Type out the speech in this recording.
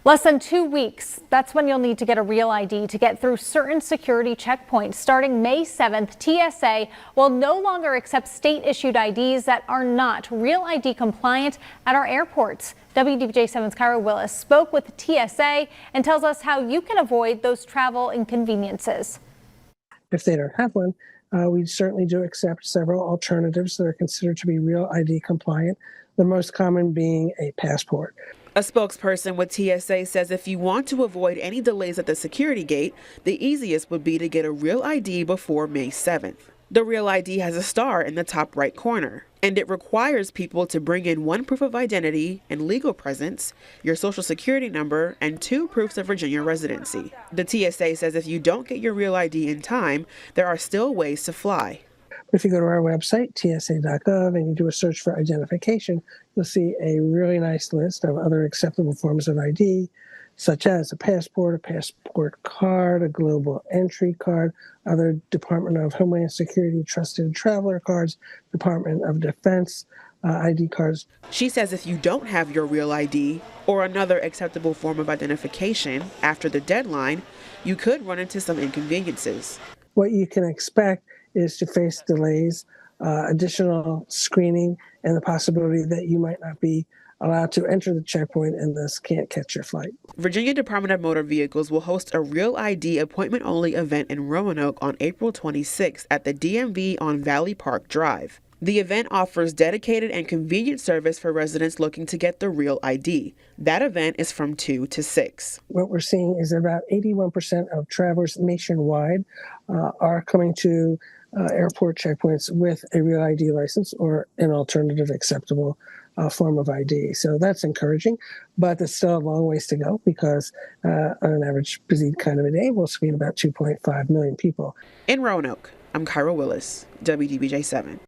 Less than 2 weeks, that's when you'll need to get a real ID to get through certain security checkpoints. Starting May 7th, TSA will no longer accept state-issued IDs that are not real ID compliant at our airports. WDBJ7's Kyra Willis spoke with TSA and tells us how you can avoid those travel inconveniences. If they don't have one, we certainly do accept several alternatives that are considered to be real ID compliant, the most common being a passport. A spokesperson with TSA says if you want to avoid any delays at the security gate, the easiest would be to get a real ID before May 7th. The real ID has a star in the top right corner, and it requires people to bring in one proof of identity and legal presence, your social security number, and 2 proofs of Virginia residency. The TSA says if you don't get your real ID in time, there are still ways to fly. If you go to our website, tsa.gov, and you do a search for identification, you'll see a really nice list of other acceptable forms of ID, such as a passport card, a global entry card, other Department of Homeland Security trusted traveler cards, Department of Defense ID cards. She says if you don't have your real ID or another acceptable form of identification after the deadline, you could run into some inconveniences. What you can expect is to face delays, additional screening, and the possibility that you might not be allowed to enter the checkpoint and thus can't catch your flight. Virginia Department of Motor Vehicles will host a Real ID appointment-only event in Roanoke on April 26th at the DMV on Valley Park Drive. The event offers dedicated and convenient service for residents looking to get the real ID. That event is from 2 to 6. What we're seeing is that about 81% of travelers nationwide are coming to airport checkpoints with a real ID license or an alternative acceptable form of ID. So that's encouraging, but there's still a long ways to go because on an average busy kind of a day, we'll screen about 2.5 million people. In Roanoke, I'm Kyra Willis, WDBJ7.